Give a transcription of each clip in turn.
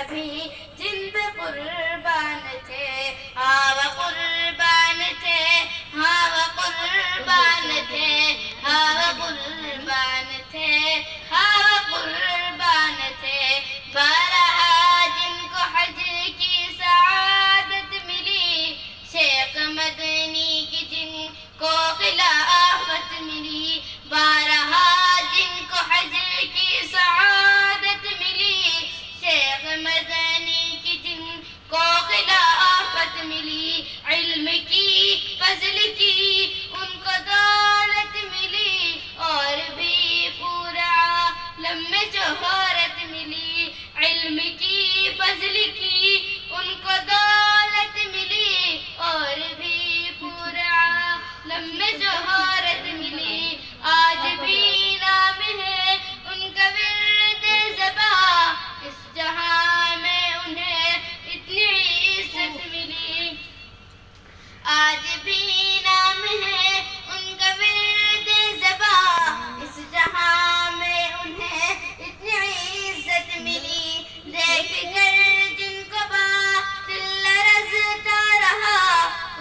سبھی جن پہ قربان تھے، ہاں وہ قربان تھے، ہاں وہ قربان تھے، ہاں وہ قربان تھے، ہاں وہ قربان تھے۔ بارہا جن کو حج کی سعادت ملی، شیخ مدنی کی جن کو خلافت ملی، بارہا جن کو حج کی سعادت ملی، شیخ مدنی کی جن کو خلافت ملی، علم کی فضل کی ان کو دولت ملی، اور بھی پورا عالم میں شہرت ملی، علم کی فضل کی ان کو دولت ملی، اور بھی پورا عالم میں شہرت ملی۔ آج بھی نام ہے ان کا ورد زباں، اس جہاں میں انہیں اتنی عزت ملی۔ آج بھی نام ہے ان کا ورد زباں، اس جہاں میں انہیں اتنی عزت ملی۔ دیکھ کر جن کو باطل لرزتا رہا،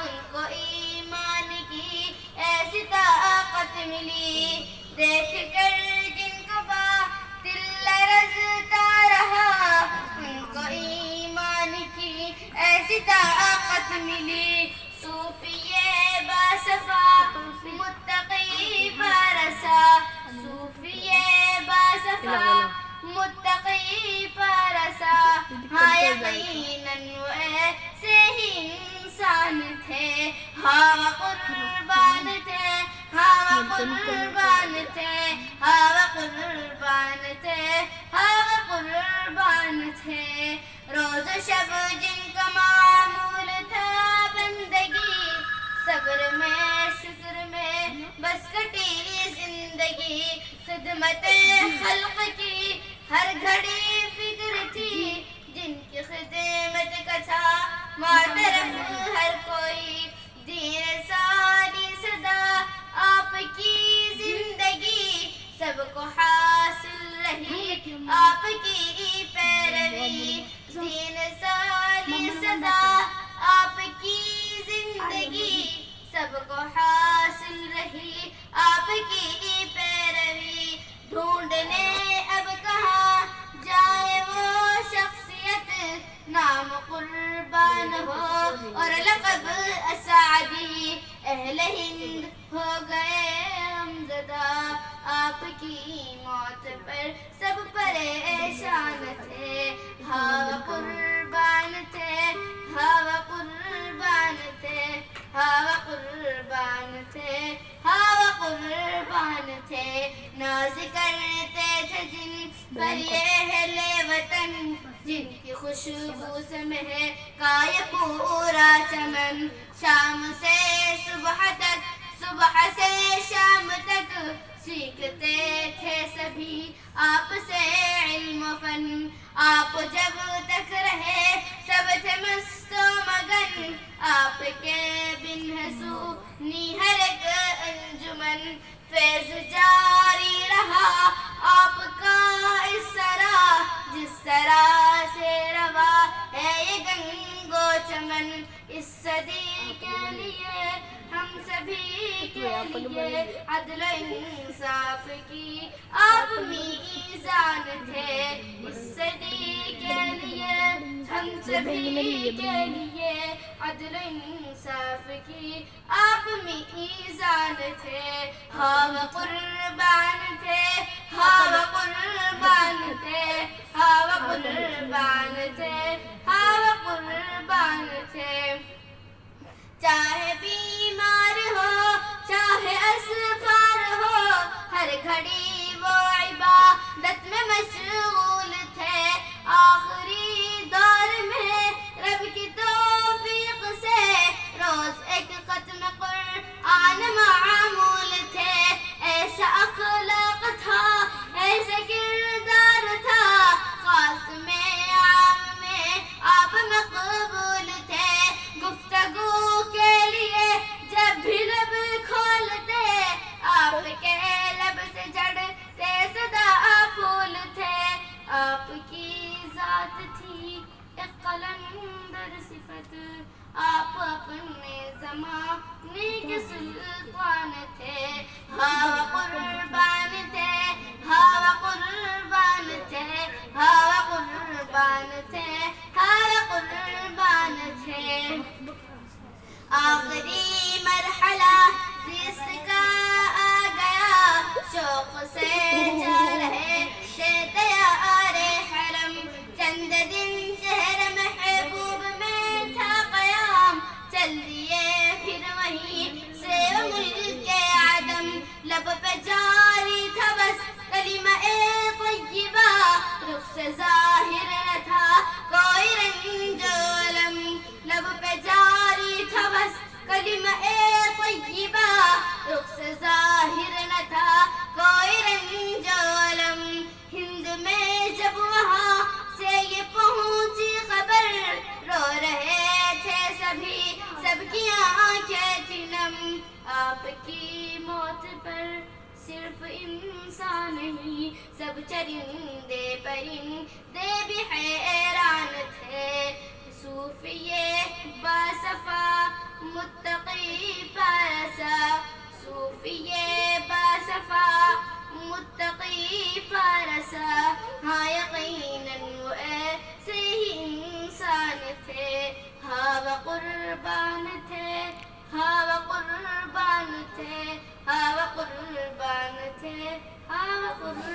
ان کو ایمان کی ایسی طاقت ملی۔ دیکھ کر جن کو باطل لرزتا رہا، ان کو ایمان کی ایسی طاقت ملی۔ صوفیے باصفا متقی پارسا، صوفیے باصفا متقی پارسا، ہاں یقیناً وہ ایسے ہی انسان تھے، ہاں وہ قربان تھے، ہاں وہ قربان تھے، ہاں وہ قربان تھے، ہاں وہ قربان تھے۔ روز و شب جن کا معمول تھا بندگی، صبر میں شکر میں بس کٹی زندگی، خدمت خلق کی ہر گھڑی فکر تھی، جن کی خدمت کا تھا معترف ہر کوئی، دین ساری صدا آپ کی زندگی، سب کو حاصل رہی آپ کی پیروی، دین ساری صدا آپ کی زندگی، سب کو حاصل رہی آپ کی پیروی۔ ڈھونڈنے اب کہاں جائے وہ شخصیت، نام قربان ہو اور لقب اسعدی، اہل ہند ہو گئے غمزدہ، آپ کی موت پر سب پریشان تھے، ہاں وہ قربان تھے، ہاں وہ قربان تھے، ہاں وہ قربان تھے، ہاں وہ قربان تھے۔ ناز کرتے تھے جن پر یہ اہل وطن، جن کی خوشبو سے مہکا یہ پورا چمن، شام سے صبح تک، صبح سے شام تک سیکھتے تھے سبھی آپ سے علم و فن، آپ جب تک رہے سب تھے مست و مگن، آپ کے بن ہے سونی ہر ایک انجمن، فیض جاری رہا آپ کا اس طرح، جس طرح سے روا ہے یہ گنگ و چمن، اس صدی کے لیے ہم سبھی کے لیے عدل و انصاف کی آپ میزان تھے، اس صدی کے لیے ہم سبھی کے لیے عدل و انصاف کی آپ میزان تھے، ہاں وہ قربان تھے، ہاں وہ قربان تھے، ہاں وہ قربان تھے، ہاں وہ قربان تھے۔ چاہے بیمار ہو چاہے اسفار ہو، ہر گھڑی وہ عبادت میں مشغول تھے، آخری دور میں رب کی توفیق سے روز ایک ختم قرآن معمول تھے، ایسا اخلاق تھا، ایسا کردار تھا، خاص میں عام میں آپ مقبول تھے، گفتگو کے لیے جب بھی لب کھولتے آپ کے لب سے جڑتے صدا پھول تھے، آپ کی ذات تھی قلندر صفت آپ اپنے زمانے کے سلطان تھے ہوا قربان تھے ہوا قربان تھے ہوا قربان تھے ہوا قربان تھے آخری مرحلہ زیست کا آ گیا شوق سے جا رہے تھے تیار حرم چند دن شہر محبوب میں تھا قیام چل دیے پھر وہیں سے ملک عدم لب پہ جاری تھا بس کلمہ طیبہ رخ سے ظاہر نہ تھا کوئی رنج و الم لب پہ جاری تھا بس کلمہ طیبہ رخ سے ظاہر نہ تھا کوئی رنج و الم ہند میں جب وہاں سے یہ پہنچی خبر رو رہے تھے سبھی سب کی آنکھیں تھی نم آپ کی موت پر صرف انسان نہیں سب چرندے پرندے بھی حیران تھے صوفیے باصفا متقی پارسا صوفیے باصفا متقی پارسا ہاں یقیناً وہ ایسے ہی انسان تھے ہاں وہ قربان تھے ہاں وہ قربان تھے ہاں وہ قربان تھے ہاں وہ قربان